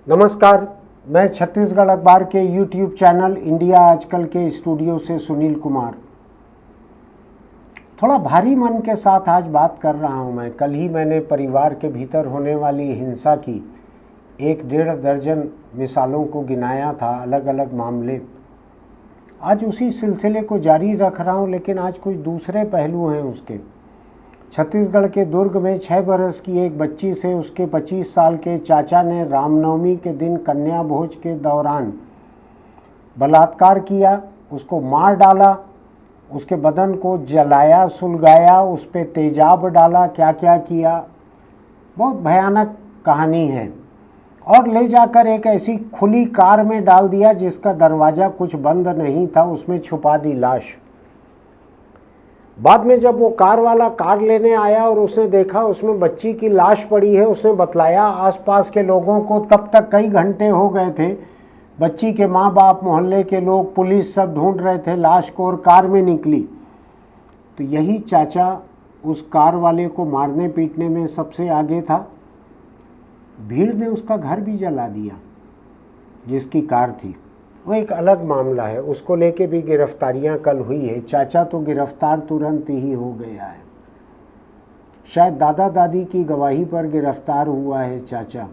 नमस्कार, मैं छत्तीसगढ़ अखबार के यूट्यूब चैनल इंडिया आजकल के स्टूडियो से सुनील कुमार थोड़ा भारी मन के साथ आज बात कर रहा हूं। मैं कल ही मैंने परिवार के भीतर होने वाली हिंसा की 1-1.5 दर्जन मिसालों को गिनाया था, अलग अलग मामले। आज उसी सिलसिले को जारी रख रहा हूं, लेकिन आज कुछ दूसरे पहलू हैं उसके। छत्तीसगढ़ के दुर्ग में 6 बरस की एक बच्ची से उसके 25 साल के चाचा ने रामनवमी के दिन कन्या भोज के दौरान बलात्कार किया, उसको मार डाला, उसके बदन को जलाया, सुलगाया, उस पर तेजाब डाला, क्या क्या किया। बहुत भयानक कहानी है। और ले जाकर एक ऐसी खुली कार में डाल दिया जिसका दरवाज़ा कुछ बंद नहीं था, उसमें छुपा दी लाश। बाद में जब वो कार वाला कार लेने आया और उसने देखा उसमें बच्ची की लाश पड़ी है, उसने बतलाया आसपास के लोगों को। तब तक कई घंटे हो गए थे। बच्ची के माँ बाप, मोहल्ले के लोग, पुलिस सब ढूंढ रहे थे लाश को, और कार में निकली तो यही चाचा उस कार वाले को मारने पीटने में सबसे आगे था। भीड़ ने उसका घर भी जला दिया जिसकी कार थी। वो एक अलग मामला है, उसको लेके भी गिरफ्तारियां कल हुई है। चाचा तो गिरफ्तार तुरंत ही हो गया है, शायद दादा दादी की गवाही पर गिरफ्तार हुआ है चाचा।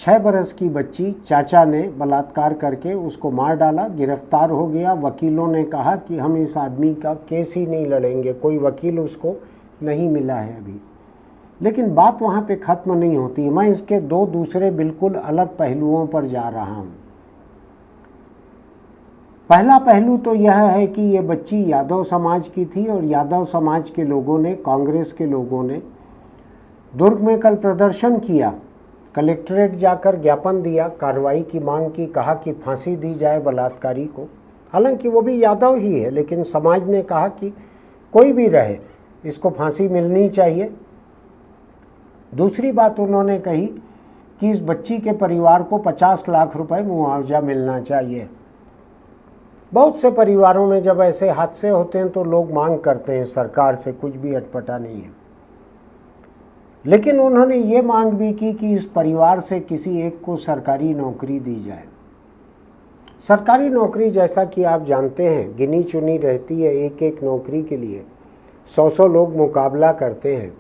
6 बरस की बच्ची, चाचा ने बलात्कार करके उसको मार डाला, गिरफ्तार हो गया। वकीलों ने कहा कि हम इस आदमी का केस ही नहीं लड़ेंगे, कोई वकील उसको नहीं मिला है अभी। लेकिन बात वहाँ पे ख़त्म नहीं होती। मैं इसके 2 दूसरे बिल्कुल अलग पहलुओं पर जा रहा हूँ। पहला पहलू तो यह है कि ये बच्ची यादव समाज की थी और यादव समाज के लोगों ने, कांग्रेस के लोगों ने दुर्ग में कल प्रदर्शन किया, कलेक्ट्रेट जाकर ज्ञापन दिया, कार्रवाई की मांग की, कहा कि फांसी दी जाए बलात्कारी को। हालांकि वो भी यादव ही है, लेकिन समाज ने कहा कि कोई भी रहे, इसको फांसी मिलनी चाहिए। दूसरी बात उन्होंने कही कि इस बच्ची के परिवार को 50 लाख रुपए मुआवजा मिलना चाहिए। बहुत से परिवारों में जब ऐसे हादसे होते हैं तो लोग मांग करते हैं सरकार से, कुछ भी अटपटा नहीं है। लेकिन उन्होंने ये मांग भी की कि इस परिवार से किसी एक को सरकारी नौकरी दी जाए। सरकारी नौकरी, जैसा कि आप जानते हैं, गिनी चुनी रहती है। एक एक नौकरी के लिए 100 लोग मुकाबला करते हैं।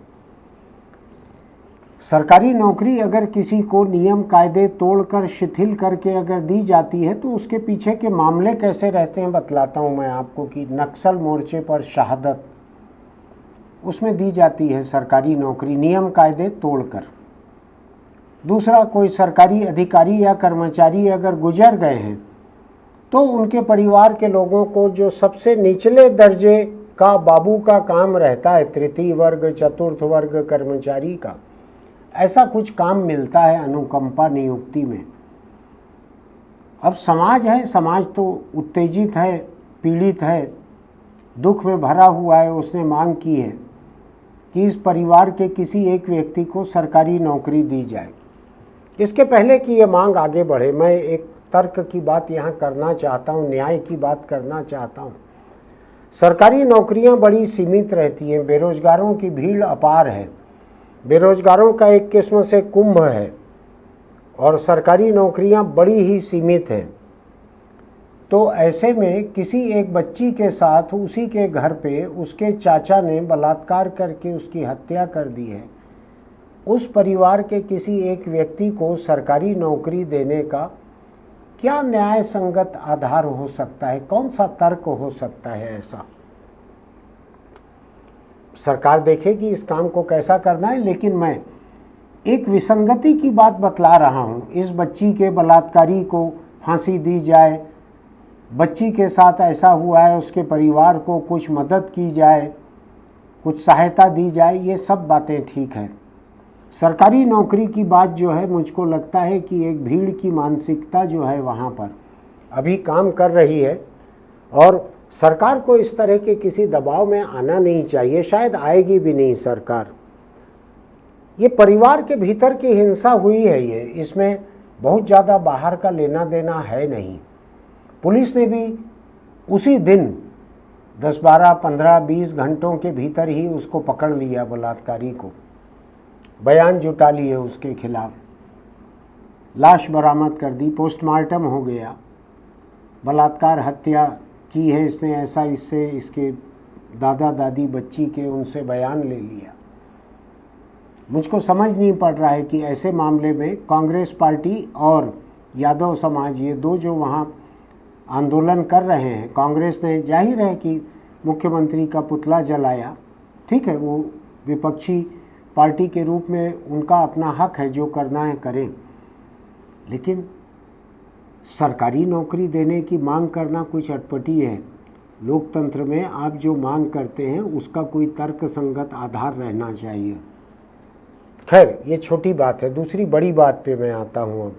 सरकारी नौकरी अगर किसी को नियम कायदे तोड़कर, शिथिल करके अगर दी जाती है तो उसके पीछे के मामले कैसे रहते हैं बतलाता हूं मैं आपको। कि नक्सल मोर्चे पर शहादत, उसमें दी जाती है सरकारी नौकरी नियम कायदे तोड़कर। दूसरा, कोई सरकारी अधिकारी या कर्मचारी अगर गुजर गए हैं तो उनके परिवार के लोगों को जो सबसे निचले दर्जे का बाबू का काम रहता है, तृतीय वर्ग, चतुर्थ वर्ग कर्मचारी का, ऐसा कुछ काम मिलता है अनुकंपा नियुक्ति में। अब समाज है, समाज तो उत्तेजित है, पीड़ित है, दुख में भरा हुआ है। उसने मांग की है कि इस परिवार के किसी एक व्यक्ति को सरकारी नौकरी दी जाए। इसके पहले कि ये मांग आगे बढ़े, मैं एक तर्क की बात यहाँ करना चाहता हूँ, न्याय की बात करना चाहता हूँ। सरकारी नौकरियाँ बड़ी सीमित रहती हैं, बेरोजगारों की भीड़ अपार है, बेरोजगारों का एक किस्म से कुंभ है, और सरकारी नौकरियां बड़ी ही सीमित हैं। तो ऐसे में किसी एक बच्ची के साथ उसी के घर पे उसके चाचा ने बलात्कार करके उसकी हत्या कर दी है। उस परिवार के किसी एक व्यक्ति को सरकारी नौकरी देने का क्या न्याय संगत आधार हो सकता है? कौन सा तर्क हो सकता है ऐसा? सरकार देखेगी इस काम को कैसा करना है। लेकिन मैं एक विसंगति की बात बतला रहा हूँ। इस बच्ची के बलात्कारी को फांसी दी जाए, बच्ची के साथ ऐसा हुआ है, उसके परिवार को कुछ मदद की जाए, कुछ सहायता दी जाए, ये सब बातें ठीक है। सरकारी नौकरी की बात जो है, मुझको लगता है कि एक भीड़ की मानसिकता जो है वहाँ पर अभी काम कर रही है, और सरकार को इस तरह के किसी दबाव में आना नहीं चाहिए, शायद आएगी भी नहीं सरकार। ये परिवार के भीतर की हिंसा हुई है, ये इसमें बहुत ज़्यादा बाहर का लेना देना है नहीं। पुलिस ने भी उसी दिन 10, 12, 15, 20 घंटों के भीतर ही उसको पकड़ लिया, बलात्कारी को, बयान जुटा लिए उसके खिलाफ। लाश बरामद कर दी, पोस्टमार्टम हो गया, बलात्कार हत्या की है इसने, ऐसा इससे इसके दादा दादी बच्ची के उनसे बयान ले लिया। मुझको समझ नहीं पड़ रहा है कि ऐसे मामले में कांग्रेस पार्टी और यादव समाज, ये दो जो वहाँ आंदोलन कर रहे हैं, कांग्रेस ने जाहिर है कि मुख्यमंत्री का पुतला जलाया, ठीक है, वो विपक्षी पार्टी के रूप में उनका अपना हक है, जो करना है करें, लेकिन सरकारी नौकरी देने की मांग करना कुछ अटपटी है। लोकतंत्र में आप जो मांग करते हैं उसका कोई तर्कसंगत आधार रहना चाहिए। खैर, ये छोटी बात है। दूसरी बड़ी बात पे मैं आता हूँ। अब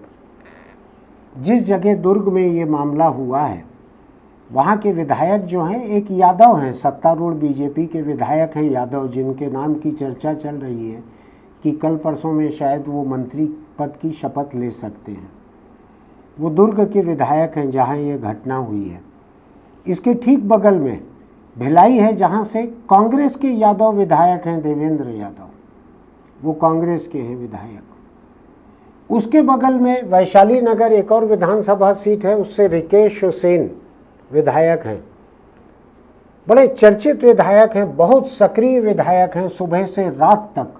जिस जगह दुर्ग में ये मामला हुआ है, वहाँ के विधायक जो हैं एक यादव हैं, सत्तारूढ़ बीजेपी के विधायक हैं यादव, जिनके नाम की चर्चा चल रही है कि कल परसों में शायद वो मंत्री पद की शपथ ले सकते हैं। वो दुर्ग के विधायक हैं जहाँ ये घटना हुई है। इसके ठीक बगल में भिलाई है, जहाँ से कांग्रेस के यादव विधायक हैं, देवेंद्र यादव, वो कांग्रेस के हैं विधायक। उसके बगल में वैशाली नगर एक और विधानसभा सीट है, उससे रिकेश सेन विधायक हैं, बड़े चर्चित विधायक हैं, बहुत सक्रिय विधायक हैं। सुबह से रात तक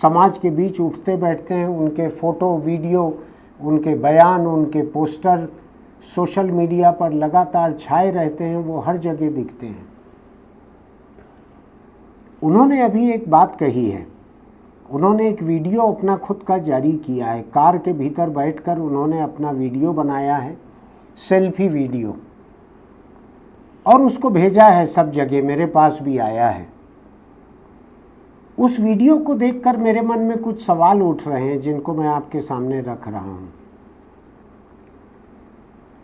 समाज के बीच उठते बैठते हैं। उनके फोटो, वीडियो, उनके बयान, उनके पोस्टर सोशल मीडिया पर लगातार छाए रहते हैं, वो हर जगह दिखते हैं। उन्होंने अभी एक बात कही है, उन्होंने एक वीडियो अपना खुद का जारी किया है। कार के भीतर बैठकर उन्होंने अपना वीडियो बनाया है, सेल्फी वीडियो, और उसको भेजा है सब जगह, मेरे पास भी आया है। उस वीडियो को देखकर मेरे मन में कुछ सवाल उठ रहे हैं, जिनको मैं आपके सामने रख रहा हूं।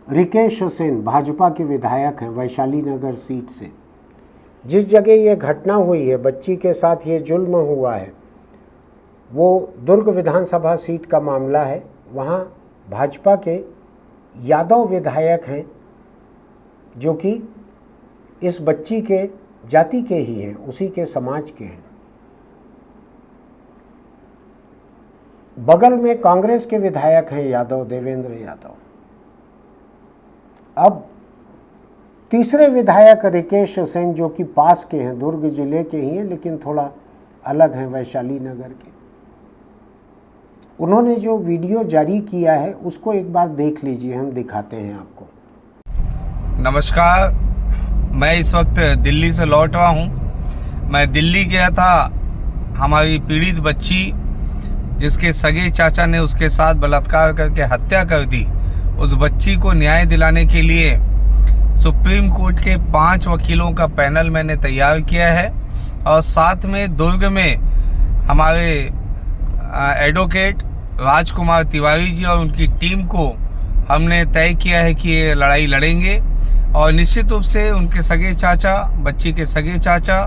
रिकेश सेन भाजपा के विधायक हैं, वैशाली नगर सीट से। जिस जगह ये घटना हुई है, बच्ची के साथ ये जुल्म हुआ है, वो दुर्ग विधानसभा सीट का मामला है। वहाँ भाजपा के यादव विधायक हैं, जो कि इस बच्ची के जाति के ही हैं, उसी के समाज के हैं। बगल में कांग्रेस के विधायक हैं यादव, देवेंद्र यादव। अब तीसरे विधायक रिकेश सेन, जो कि पास के हैं, दुर्ग जिले के ही हैं, लेकिन थोड़ा अलग हैं, वैशाली नगर के। उन्होंने जो वीडियो जारी किया है उसको एक बार देख लीजिए, हम दिखाते हैं आपको। नमस्कार, मैं इस वक्त दिल्ली से लौट रहा हूँ। मैं दिल्ली गया था, हमारी पीड़ित बच्ची जिसके सगे चाचा ने उसके साथ बलात्कार करके हत्या कर दी, उस बच्ची को न्याय दिलाने के लिए सुप्रीम कोर्ट के 5 वकीलों का पैनल मैंने तैयार किया है। और साथ में दुर्ग में हमारे एडवोकेट राजकुमार तिवारी जी और उनकी टीम को हमने तय किया है कि ये लड़ाई लड़ेंगे। और निश्चित रूप से उनके सगे चाचा, बच्ची के सगे चाचा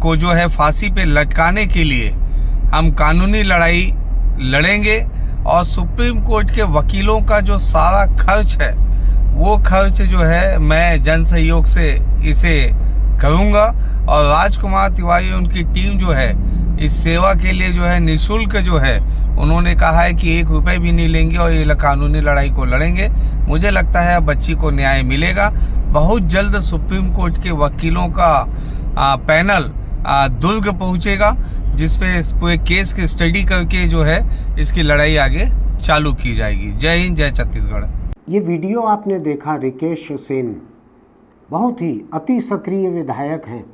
को जो है फांसी पे लटकाने के लिए हम कानूनी लड़ाई लड़ेंगे। और सुप्रीम कोर्ट के वकीलों का जो सारा खर्च है, वो खर्च जो है मैं जन सहयोग से इसे करूंगा। और राजकुमार तिवारी उनकी टीम जो है इस सेवा के लिए जो है निःशुल्क जो है उन्होंने कहा है कि 1 रुपए भी नहीं लेंगे और ये कानूनी लड़ाई को लड़ेंगे। मुझे लगता है बच्ची को न्याय मिलेगा। बहुत जल्द सुप्रीम कोर्ट के वकीलों का पैनल दुर्ग पहुंचेगा, जिसपे इस पूरे केस की स्टडी करके जो है इसकी लड़ाई आगे चालू की जाएगी। जय हिंद, जय छत्तीसगढ़। ये वीडियो आपने देखा, रिकेश सेन बहुत ही अति सक्रिय विधायक हैं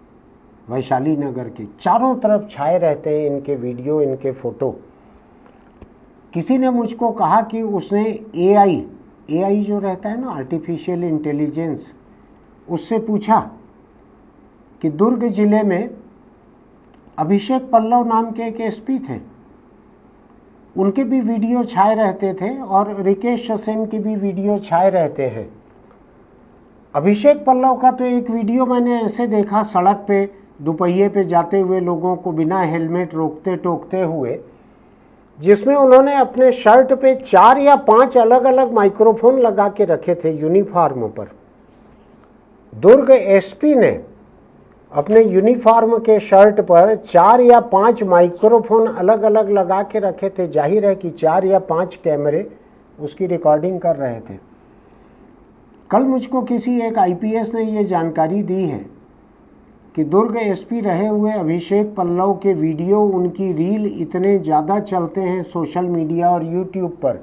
वैशाली नगर के, चारों तरफ छाए रहते हैं इनके वीडियो, इनके फोटो। किसी ने मुझको कहा कि उसने एआई जो रहता है ना, आर्टिफिशियल इंटेलिजेंस, उससे पूछा कि दुर्ग जिले में अभिषेक पल्लव नाम के एक एसपी थे, उनके भी वीडियो छाए रहते थे और रिकेश सेन की भी वीडियो छाए रहते हैं। अभिषेक पल्लव का तो एक वीडियो मैंने ऐसे देखा, सड़क पे दोपहिए पे जाते हुए लोगों को बिना हेलमेट रोकते टोकते हुए, जिसमें उन्होंने अपने शर्ट पे 4 या 5 अलग अलग माइक्रोफोन लगा के रखे थे यूनिफॉर्म पर। दुर्ग एसपी ने अपने यूनिफॉर्म के शर्ट पर 4 या 5 माइक्रोफोन अलग अलग लगा के रखे थे। जाहिर है कि 4 या 5 कैमरे उसकी रिकॉर्डिंग कर रहे थे। कल मुझको किसी एक आईपीएस ने ये जानकारी दी है कि दुर्ग एसपी रहे हुए अभिषेक पल्लव के वीडियो, उनकी रील इतने ज़्यादा चलते हैं सोशल मीडिया और यूट्यूब पर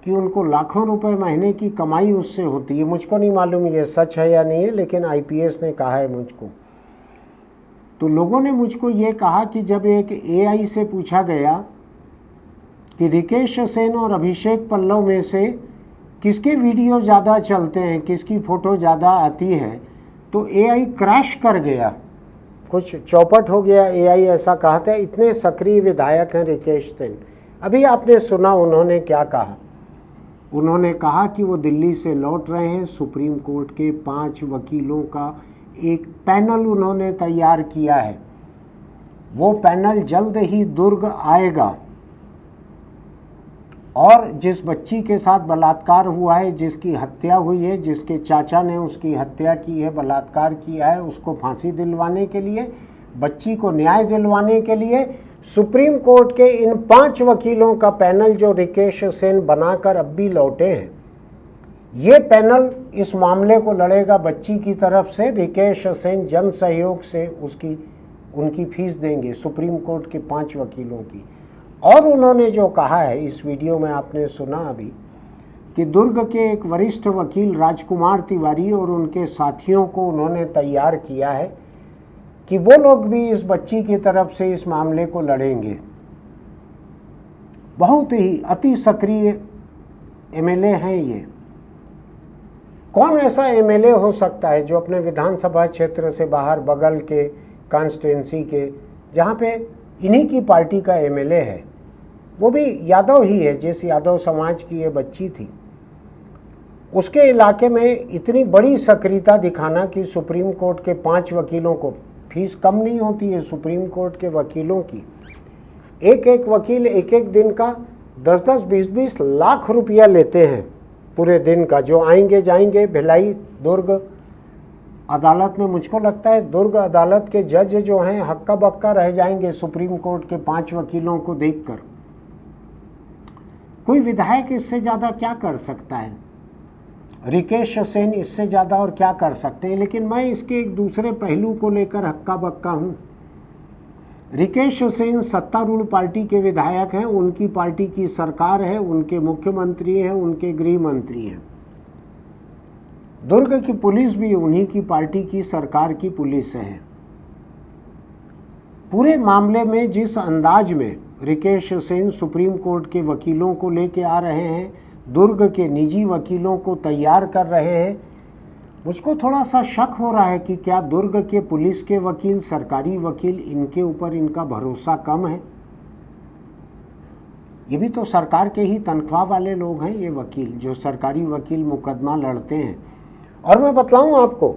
कि उनको लाखों रुपए महीने की कमाई उससे होती है। मुझको नहीं मालूम ये सच है या नहीं है, लेकिन आईपीएस ने कहा है मुझको। तो लोगों ने मुझको ये कहा कि जब एक एआई से पूछा गया कि रिकेश सेन और अभिषेक पल्लव में से किसके वीडियो ज़्यादा चलते हैं, किसकी फ़ोटो ज़्यादा आती है, तो एआई क्रैश कर गया, कुछ चौपट हो गया। एआई ऐसा कहता है, इतने सक्रिय विधायक हैं रिकेश सेन। अभी आपने सुना उन्होंने क्या कहा। उन्होंने कहा कि वो दिल्ली से लौट रहे हैं। सुप्रीम कोर्ट के 5 वकीलों का एक पैनल उन्होंने तैयार किया है। वो पैनल जल्द ही दुर्ग आएगा और जिस बच्ची के साथ बलात्कार हुआ है, जिसकी हत्या हुई है, जिसके चाचा ने उसकी हत्या की है, बलात्कार किया है, उसको फांसी दिलवाने के लिए, बच्ची को न्याय दिलवाने के लिए सुप्रीम कोर्ट के इन 5 वकीलों का पैनल जो रिकेश सेन बनाकर अब भी लौटे हैं, ये पैनल इस मामले को लड़ेगा बच्ची की तरफ से। रिकेश सेन जन सहयोग से उनकी फीस देंगे सुप्रीम कोर्ट के 5 वकीलों की। और उन्होंने जो कहा है इस वीडियो में आपने सुना अभी कि दुर्ग के एक वरिष्ठ वकील राजकुमार तिवारी और उनके साथियों को उन्होंने तैयार किया है कि वो लोग भी इस बच्ची की तरफ से इस मामले को लड़ेंगे। बहुत ही अति सक्रिय एमएलए हैं ये। कौन ऐसा एमएलए हो सकता है जो अपने विधानसभा क्षेत्र से बाहर बगल के कॉन्स्टिट्यूंसी के, जहाँ पे इन्हीं की पार्टी का एमएलए है, वो भी यादव ही है, जिस यादव समाज की ये बच्ची थी, उसके इलाके में इतनी बड़ी सक्रियता दिखाना कि सुप्रीम कोर्ट के 5 वकीलों को, फीस कम नहीं होती है सुप्रीम कोर्ट के वकीलों की, एक वकील एक दिन का 10-10, 20-20 लाख रुपया लेते हैं पूरे दिन का, जो आएंगे जाएंगे। भिलाई दुर्ग अदालत में मुझको लगता है दुर्ग अदालत के जज जो हैं हक्का बक्का रह जाएंगे सुप्रीम कोर्ट के 5 वकीलों को देखकर। कोई विधायक इससे ज़्यादा क्या कर सकता है, रिकेश सेन इससे ज़्यादा और क्या कर सकते हैं। लेकिन मैं इसके एक दूसरे पहलू को लेकर हक्का बक्का हूँ। रिकेश सेन सत्तारूढ़ पार्टी के विधायक हैं, उनकी पार्टी की सरकार है, उनके मुख्यमंत्री हैं, उनके गृह मंत्री हैं। दुर्ग की पुलिस भी उन्हीं की पार्टी की सरकार की पुलिस है। पूरे मामले में जिस अंदाज में रिकेश सेन सुप्रीम कोर्ट के वकीलों को लेके आ रहे हैं, दुर्ग के निजी वकीलों को तैयार कर रहे हैं, मुझको थोड़ा सा शक हो रहा है कि क्या दुर्ग के पुलिस के वकील, सरकारी वकील, इनके ऊपर इनका भरोसा कम है। ये भी तो सरकार के ही तनख्वाह वाले लोग हैं, ये वकील, जो सरकारी वकील मुकदमा लड़ते हैं। और मैं बतलाऊं आपको,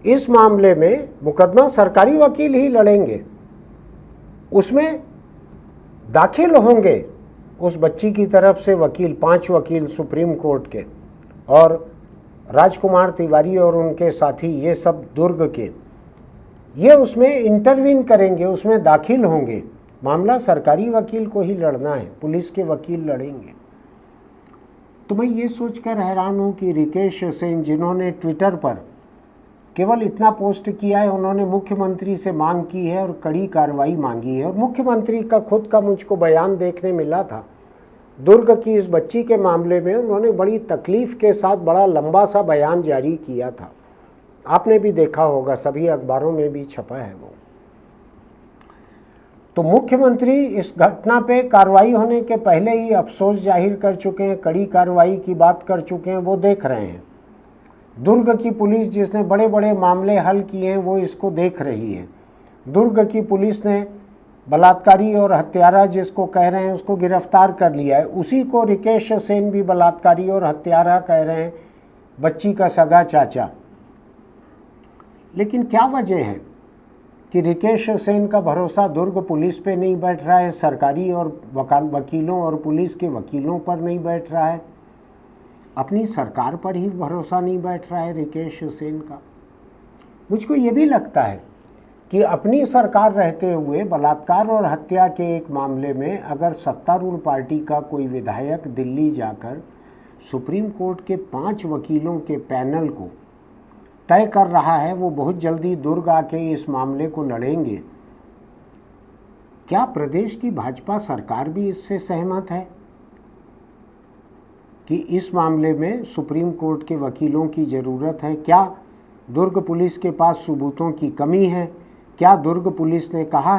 इस मामले में मुकदमा सरकारी वकील ही लड़ेंगे, उसमें दाखिल होंगे उस बच्ची की तरफ से वकील, 5 वकील सुप्रीम कोर्ट के, और राजकुमार तिवारी और उनके साथी, ये सब दुर्ग के, ये उसमें इंटरवीन करेंगे, उसमें दाखिल होंगे। मामला सरकारी वकील को ही लड़ना है, पुलिस के वकील लड़ेंगे। तो मैं ये सोचकर हैरान हूँ कि रिकेश सेन, जिन्होंने ट्विटर पर केवल इतना पोस्ट किया है, उन्होंने मुख्यमंत्री से मांग की है और कड़ी कार्रवाई मांगी है। और मुख्यमंत्री का खुद का मुझको बयान देखने मिला था दुर्ग की इस बच्ची के मामले में। उन्होंने बड़ी तकलीफ के साथ बड़ा लंबा सा बयान जारी किया था, आपने भी देखा होगा, सभी अखबारों में भी छपा है वो। तो मुख्यमंत्री इस घटना पे कार्रवाई होने के पहले ही अफसोस जाहिर कर चुके हैं, कड़ी कार्रवाई की बात कर चुके हैं, वो देख रहे हैं। दुर्ग की पुलिस, जिसने बड़े बड़े मामले हल किए हैं, वो इसको देख रही है। दुर्ग की पुलिस ने बलात्कारी और हत्यारा जिसको कह रहे हैं उसको गिरफ्तार कर लिया है। उसी को रिकेश सेन भी बलात्कारी और हत्यारा कह रहे हैं, बच्ची का सगा चाचा। लेकिन क्या वजह है कि रिकेश सेन का भरोसा दुर्ग पुलिस पे नहीं बैठ रहा है, सरकारी और वकीलों और पुलिस के वकीलों पर नहीं बैठ रहा है, अपनी सरकार पर ही भरोसा नहीं बैठ रहा है रिकेश सेन का। मुझको ये भी लगता है कि अपनी सरकार रहते हुए बलात्कार और हत्या के एक मामले में अगर सत्तारूढ़ पार्टी का कोई विधायक दिल्ली जाकर सुप्रीम कोर्ट के 5 वकीलों के पैनल को तय कर रहा है वो बहुत जल्दी दुर्ग आके इस मामले को लड़ेंगे, क्या प्रदेश की भाजपा सरकार भी इससे सहमत है कि इस मामले में सुप्रीम कोर्ट के वकीलों की ज़रूरत है? क्या दुर्ग पुलिस के पास सबूतों की कमी है? क्या दुर्ग पुलिस ने कहा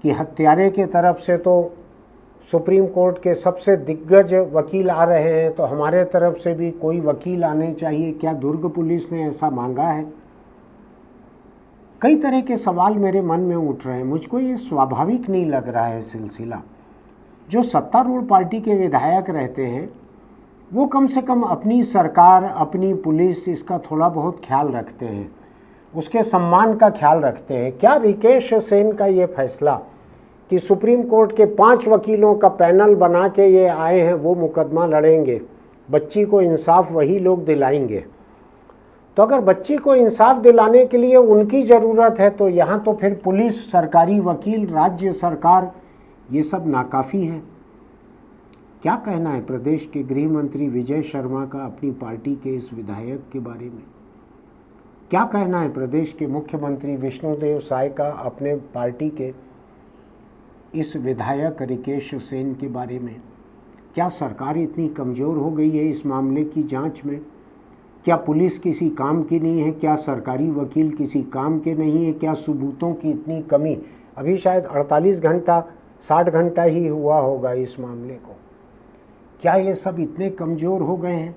कि हत्यारे के तरफ से तो सुप्रीम कोर्ट के सबसे दिग्गज वकील आ रहे हैं, तो हमारे तरफ से भी कोई वकील आने चाहिए? क्या दुर्ग पुलिस ने ऐसा मांगा है? कई तरह के सवाल मेरे मन में उठ रहे हैं। मुझको ये स्वाभाविक नहीं लग रहा है सिलसिला। जो सत्तारूढ़ पार्टी के विधायक रहते हैं वो कम से कम अपनी सरकार, अपनी पुलिस, इसका थोड़ा बहुत ख्याल रखते हैं, उसके सम्मान का ख्याल रखते हैं। क्या रिकेश सेन का ये फैसला कि सुप्रीम कोर्ट के 5 वकीलों का पैनल बना के ये आए हैं वो मुकदमा लड़ेंगे, बच्ची को इंसाफ वही लोग दिलाएंगे, तो अगर बच्ची को इंसाफ दिलाने के लिए उनकी ज़रूरत है तो यहाँ तो फिर पुलिस, सरकारी वकील, राज्य सरकार, ये सब नाकाफ़ी है। क्या कहना है प्रदेश के गृह मंत्री विजय शर्मा का अपनी पार्टी के इस विधायक के बारे में? क्या कहना है प्रदेश के मुख्यमंत्री विष्णुदेव साय का अपने पार्टी के इस विधायक रिकेश सेन के बारे में? क्या सरकार इतनी कमज़ोर हो गई है इस मामले की जांच में? क्या पुलिस किसी काम की नहीं है? क्या सरकारी वकील किसी काम के नहीं है? क्या सबूतों की इतनी कमी? अभी शायद 48 घंटा 60 घंटा ही हुआ होगा इस मामले को। क्या ये सब इतने कमज़ोर हो गए हैं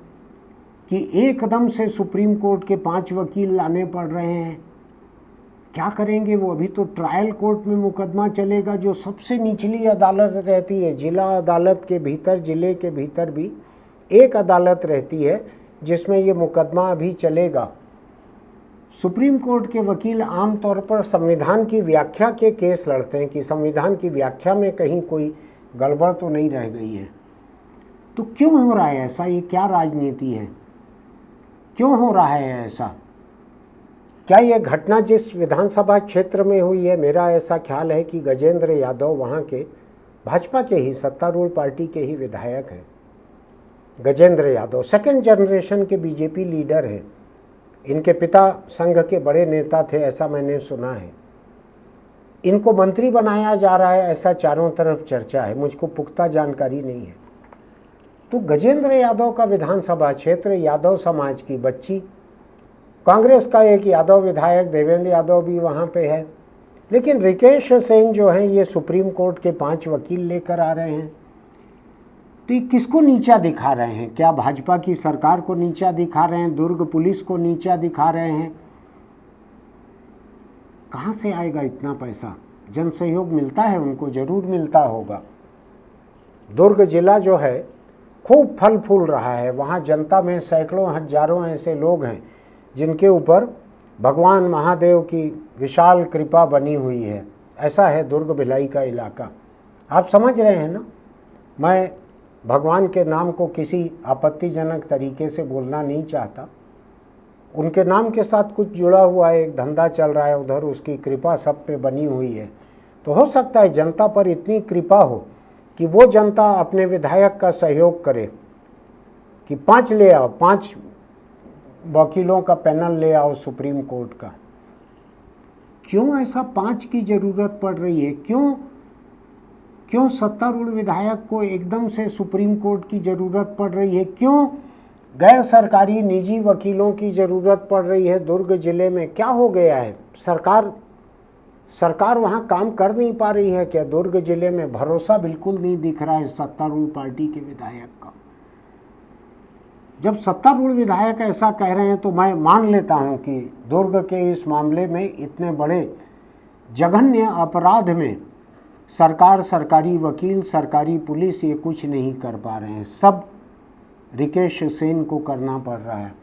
कि एकदम से सुप्रीम कोर्ट के 5 वकील लाने पड़ रहे हैं? क्या करेंगे वो? अभी तो ट्रायल कोर्ट में मुकदमा चलेगा, जो सबसे निचली अदालत रहती है। जिला अदालत के भीतर, जिले के भीतर भी एक अदालत रहती है जिसमें ये मुकदमा अभी चलेगा। सुप्रीम कोर्ट के वकील आमतौर पर संविधान की व्याख्या के केस लड़ते हैं कि संविधान की व्याख्या में कहीं कोई गड़बड़ तो नहीं रह गई है। तो क्यों हो रहा है ऐसा? ये क्या राजनीति है? क्यों हो रहा है ऐसा? क्या ये घटना जिस विधानसभा क्षेत्र में हुई है, मेरा ऐसा ख्याल है कि गजेंद्र यादव वहाँ के भाजपा के ही, सत्तारूढ़ पार्टी के ही विधायक हैं। गजेंद्र यादव सेकंड जनरेशन के बीजेपी लीडर हैं। इनके पिता संघ के बड़े नेता थे, ऐसा मैंने सुना है। इनको मंत्री बनाया जा रहा है, ऐसा चारों तरफ चर्चा है, मुझको पुख्ता जानकारी नहीं है। तो गजेंद्र यादव का विधानसभा क्षेत्र, यादव समाज की बच्ची, कांग्रेस का एक यादव विधायक देवेंद्र यादव भी वहाँ पे है, लेकिन रिकेश सेन जो हैं ये सुप्रीम कोर्ट के 5 वकील लेकर आ रहे हैं। तो ये किसको नीचा दिखा रहे हैं? क्या भाजपा की सरकार को नीचा दिखा रहे हैं? दुर्ग पुलिस को नीचा दिखा रहे हैं? कहाँ से आएगा इतना पैसा? जन सहयोग मिलता है उनको, जरूर मिलता होगा। दुर्ग जिला जो है खूब फल फूल रहा है। वहाँ जनता में सैकड़ों हजारों ऐसे लोग हैं जिनके ऊपर भगवान महादेव की विशाल कृपा बनी हुई है। ऐसा है दुर्ग भिलाई का इलाका। आप समझ रहे हैं ना? मैं भगवान के नाम को किसी आपत्तिजनक तरीके से बोलना नहीं चाहता। उनके नाम के साथ कुछ जुड़ा हुआ है, एक धंधा चल रहा है उधर, उसकी कृपा सब पे बनी हुई है। तो हो सकता है जनता पर इतनी कृपा हो कि वो जनता अपने विधायक का सहयोग करे कि 5 ले आओ, 5 वकीलों का पैनल ले आओ सुप्रीम कोर्ट का। क्यों ऐसा 5 की ज़रूरत पड़ रही है? क्यों सत्तारूढ़ विधायक को एकदम से सुप्रीम कोर्ट की ज़रूरत पड़ रही है? क्यों गैर सरकारी निजी वकीलों की ज़रूरत पड़ रही है दुर्ग ज़िले में? क्या हो गया है? सरकार वहाँ काम कर नहीं पा रही है क्या? दुर्ग ज़िले में भरोसा बिल्कुल नहीं दिख रहा है सत्तारूढ़ पार्टी के विधायक का। जब सत्तारूढ़ विधायक ऐसा कह रहे हैं तो मैं मान लेता हूं कि दुर्ग के इस मामले में इतने बड़े जघन्य अपराध में सरकार, सरकारी वकील, सरकारी पुलिस ये कुछ नहीं कर पा रहे हैं। सब रिकेश सेन को करना पड़ रहा है।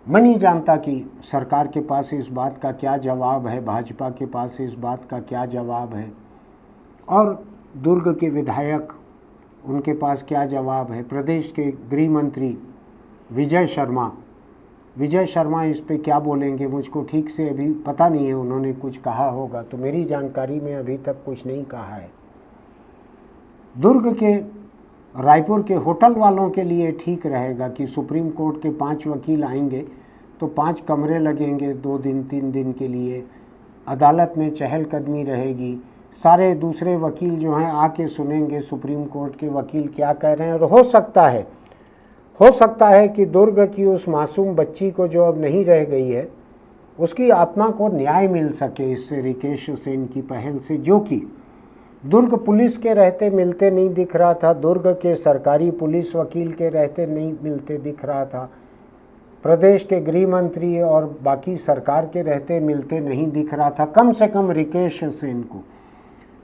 मैं नहीं जानता कि सरकार के पास इस बात का क्या जवाब है, भाजपा के पास इस बात का क्या जवाब है, और दुर्ग के विधायक उनके पास क्या जवाब है। प्रदेश के गृह मंत्री विजय शर्मा विजय शर्मा इस पे क्या बोलेंगे, मुझको ठीक से अभी पता नहीं है, उन्होंने कुछ कहा होगा तो मेरी जानकारी में अभी तक कुछ नहीं कहा है। दुर्ग के रायपुर के होटल वालों के लिए ठीक रहेगा कि सुप्रीम कोर्ट के 5 वकील आएंगे तो 5 कमरे लगेंगे 2 दिन 3 दिन के लिए, अदालत में चहलकदमी रहेगी, सारे दूसरे वकील जो हैं आके सुनेंगे सुप्रीम कोर्ट के वकील क्या कह रहे हैं। और हो सकता है कि दुर्ग की उस मासूम बच्ची को जो अब नहीं रह गई है उसकी आत्मा को न्याय मिल सके इससे, रिकेश सेन की पहल से, जो कि दुर्ग पुलिस के रहते मिलते नहीं दिख रहा था, दुर्ग के सरकारी पुलिस वकील के रहते नहीं मिलते दिख रहा था, प्रदेश के गृह मंत्री और बाकी सरकार के रहते मिलते नहीं दिख रहा था। कम से कम रिकेश सेन को,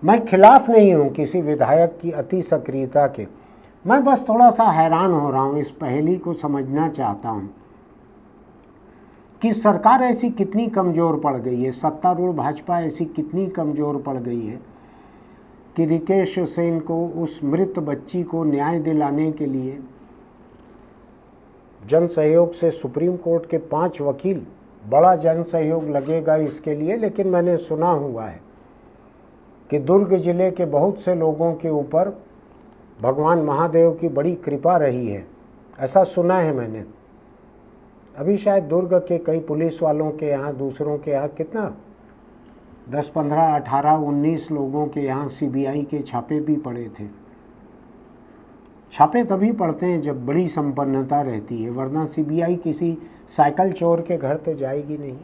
मैं खिलाफ नहीं हूँ किसी विधायक की अति सक्रियता के, मैं बस थोड़ा सा हैरान हो रहा हूँ, इस पहेली को समझना चाहता हूँ कि सरकार ऐसी कितनी कमज़ोर पड़ गई है, सत्तारूढ़ भाजपा ऐसी कितनी कमज़ोर पड़ गई है कि रिकेश सेन को, उस मृत बच्ची को न्याय दिलाने के लिए जन सहयोग से सुप्रीम कोर्ट के 5 वकील, बड़ा जन सहयोग लगेगा इसके लिए, लेकिन मैंने सुना हुआ है कि दुर्ग जिले के बहुत से लोगों के ऊपर भगवान महादेव की बड़ी कृपा रही है, ऐसा सुना है मैंने। अभी शायद दुर्ग के कई पुलिस वालों के यहाँ, दूसरों के यहाँ कितना 10, 15, 18, 19 लोगों के यहाँ सीबीआई के छापे भी पड़े थे। छापे तभी पड़ते हैं जब बड़ी संपन्नता रहती है, वरना सीबीआई किसी साइकिल चोर के घर तो जाएगी नहीं।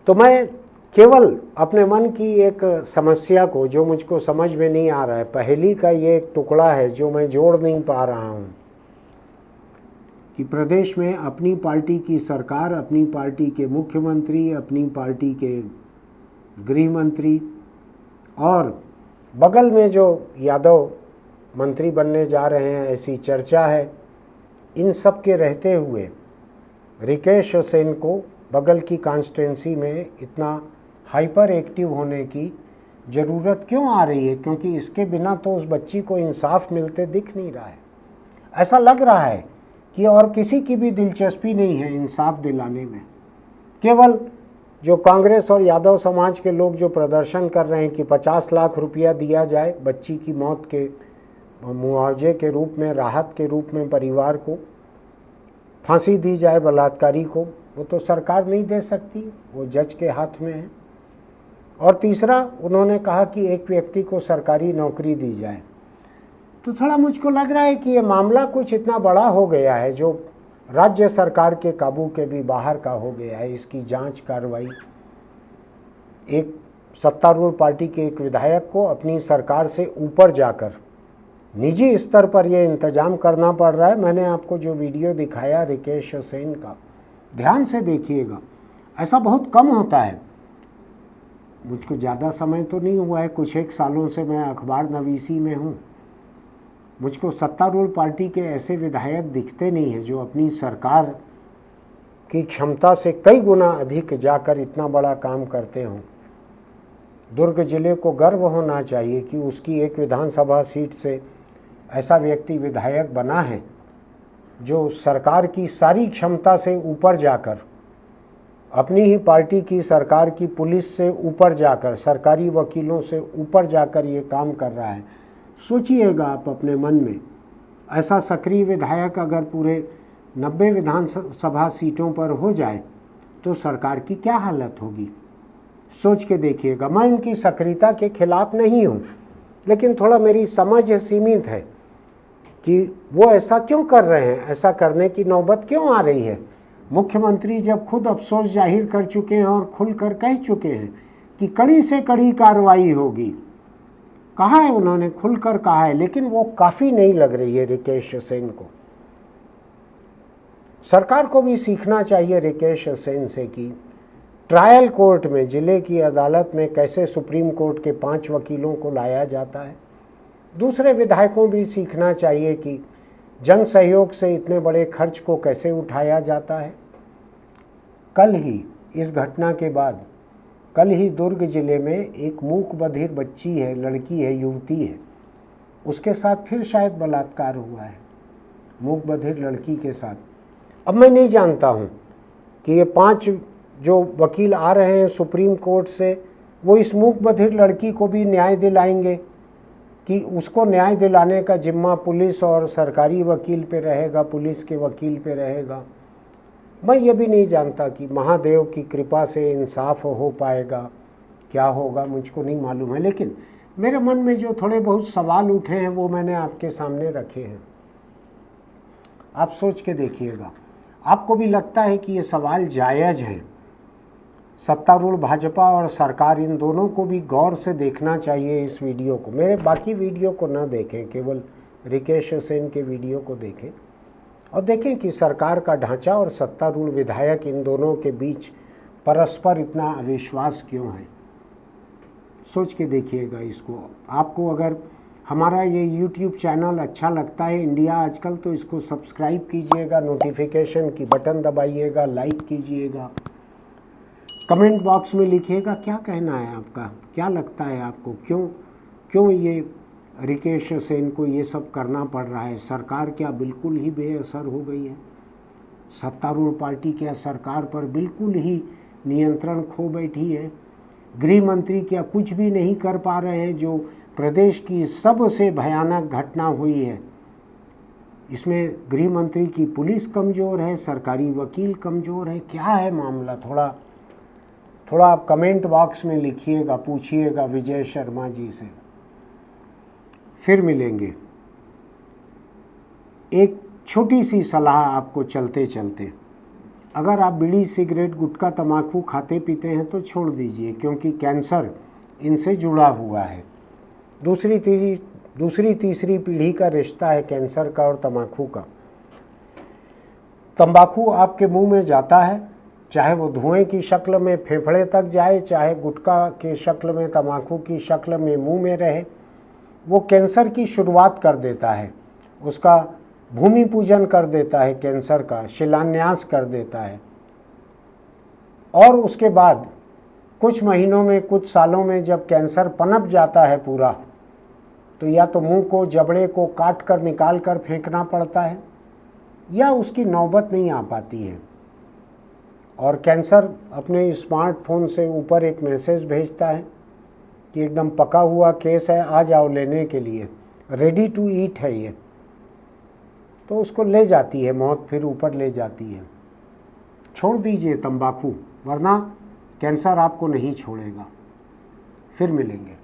तो मैं केवल अपने मन की एक समस्या को, जो मुझको समझ में नहीं आ रहा है, पहेली का ये एक टुकड़ा है जो मैं जोड़ नहीं पा रहा हूँ कि प्रदेश में अपनी पार्टी की सरकार, अपनी पार्टी के मुख्यमंत्री, अपनी पार्टी के गृह मंत्री और बगल में जो यादव मंत्री बनने जा रहे हैं ऐसी चर्चा है, इन सब के रहते हुए रिकेश सेन को बगल की कॉन्स्टिट्यूंसी में इतना हाइपर एक्टिव होने की ज़रूरत क्यों आ रही है, क्योंकि इसके बिना तो उस बच्ची को इंसाफ मिलते दिख नहीं रहा है। ऐसा लग रहा है कि और किसी की भी दिलचस्पी नहीं है इंसाफ दिलाने में, केवल जो कांग्रेस और यादव समाज के लोग जो प्रदर्शन कर रहे हैं कि 50 लाख रुपया दिया जाए बच्ची की मौत के मुआवजे के रूप में, राहत के रूप में, परिवार को फांसी दी जाए बलात्कारी को, वो तो सरकार नहीं दे सकती, वो जज के हाथ में है। और तीसरा, उन्होंने कहा कि एक व्यक्ति को सरकारी नौकरी दी जाए। तो थोड़ा मुझको लग रहा है कि ये मामला कुछ इतना बड़ा हो गया है जो राज्य सरकार के काबू के भी बाहर का हो गया है। इसकी जांच कार्रवाई, एक सत्तारूढ़ पार्टी के एक विधायक को अपनी सरकार से ऊपर जाकर निजी स्तर पर यह इंतजाम करना पड़ रहा है। मैंने आपको जो वीडियो दिखाया रिकेश सेन का, ध्यान से देखिएगा, ऐसा बहुत कम होता है। मुझको ज़्यादा समय तो नहीं हुआ है, कुछ एक सालों से मैं अखबार नवीसी में हूँ। मुझको सत्तारूढ़ पार्टी के ऐसे विधायक दिखते नहीं हैं जो अपनी सरकार की क्षमता से कई गुना अधिक जाकर इतना बड़ा काम करते हों। दुर्ग जिले को गर्व होना चाहिए कि उसकी एक विधानसभा सीट से ऐसा व्यक्ति विधायक बना है जो सरकार की सारी क्षमता से ऊपर जाकर, अपनी ही पार्टी की सरकार की पुलिस से ऊपर जाकर, सरकारी वकीलों से ऊपर जाकर ये काम कर रहा है। सोचिएगा आप अपने मन में, ऐसा सक्रिय विधायक अगर पूरे 90 विधानसभा सीटों पर हो जाए तो सरकार की क्या हालत होगी, सोच के देखिएगा। मैं इनकी सक्रियता के खिलाफ नहीं हूँ, लेकिन थोड़ा मेरी समझ सीमित है कि वो ऐसा क्यों कर रहे हैं, ऐसा करने की नौबत क्यों आ रही है। मुख्यमंत्री जब खुद अफसोस जाहिर कर चुके हैं और खुलकर कह चुके हैं कि कड़ी से कड़ी कार्रवाई होगी, कहा है उन्होंने, खुलकर कहा है, लेकिन वो काफ़ी नहीं लग रही है रिकेश सेन को। सरकार को भी सीखना चाहिए रिकेश सेन से कि ट्रायल कोर्ट में, जिले की अदालत में कैसे सुप्रीम कोर्ट के 5 वकीलों को लाया जाता है। दूसरे विधायकों भी सीखना चाहिए कि जन सहयोग से इतने बड़े खर्च को कैसे उठाया जाता है। कल ही इस घटना के बाद, कल ही दुर्ग जिले में एक मूक बधिर बच्ची है, लड़की है, युवती है, उसके साथ फिर शायद बलात्कार हुआ है, मूक बधिर लड़की के साथ। अब मैं नहीं जानता हूँ कि ये 5 जो वकील आ रहे हैं सुप्रीम कोर्ट से, वो इस मूक बधिर लड़की को भी न्याय दिलाएंगे कि उसको न्याय दिलाने का जिम्मा पुलिस और सरकारी वकील पे रहेगा, पुलिस के वकील पे रहेगा। मैं ये भी नहीं जानता कि महादेव की कृपा से इंसाफ हो पाएगा, क्या होगा मुझको नहीं मालूम है। लेकिन मेरे मन में जो थोड़े बहुत सवाल उठे हैं वो मैंने आपके सामने रखे हैं, आप सोच के देखिएगा। आपको भी लगता है कि ये सवाल जायज़ हैं? सत्तारूढ़ भाजपा और सरकार इन दोनों को भी गौर से देखना चाहिए इस वीडियो को। मेरे बाकी वीडियो को न देखें, केवल रिकेश सेन के वीडियो को देखें और देखें कि सरकार का ढांचा और सत्तारूढ़ विधायक इन दोनों के बीच परस्पर इतना अविश्वास क्यों है। सोच के देखिएगा इसको। आपको अगर हमारा ये YouTube चैनल अच्छा लगता है इंडिया आजकल, तो इसको सब्सक्राइब कीजिएगा, नोटिफिकेशन की बटन दबाइएगा, लाइक कीजिएगा, कमेंट बॉक्स में लिखिएगा क्या कहना है आपका, क्या लगता है आपको, क्यों ये रिकेश सेन को ये सब करना पड़ रहा है। सरकार क्या बिल्कुल ही बेअसर हो गई है? सत्तारूढ़ पार्टी क्या सरकार पर बिल्कुल ही नियंत्रण खो बैठी है? गृह मंत्री क्या कुछ भी नहीं कर पा रहे हैं? जो प्रदेश की सबसे भयानक घटना हुई है, इसमें गृह मंत्री की पुलिस कमज़ोर है, सरकारी वकील कमज़ोर है, क्या है मामला? थोड़ा आप कमेंट बॉक्स में लिखिएगा, पूछिएगा विजय शर्मा जी से। फिर मिलेंगे। एक छोटी सी सलाह आपको चलते चलते, अगर आप बीड़ी सिगरेट गुटखा तंबाकू खाते पीते हैं तो छोड़ दीजिए, क्योंकि कैंसर इनसे जुड़ा हुआ है। दूसरी तीसरी पीढ़ी का रिश्ता है कैंसर का और तंबाकू का। तंबाकू आपके मुंह में जाता है, चाहे वो धुएं की शक्ल में फेफड़े तक जाए, चाहे गुटखा के शक्ल में, तंबाकू की शक्ल में मुंह में रहे, वो कैंसर की शुरुआत कर देता है, उसका भूमि पूजन कर देता है, कैंसर का शिलान्यास कर देता है। और उसके बाद कुछ महीनों में, कुछ सालों में जब कैंसर पनप जाता है पूरा, तो या तो मुंह को, जबड़े को काट कर निकाल कर फेंकना पड़ता है, या उसकी नौबत नहीं आ पाती है और कैंसर अपने स्मार्टफोन से ऊपर एक मैसेज भेजता है कि एकदम पका हुआ केस है, आ जाओ लेने के लिए, रेडी टू ईट है ये। तो उसको ले जाती है मौत, फिर ऊपर ले जाती है। छोड़ दीजिए तंबाकू, वरना कैंसर आपको नहीं छोड़ेगा। फिर मिलेंगे।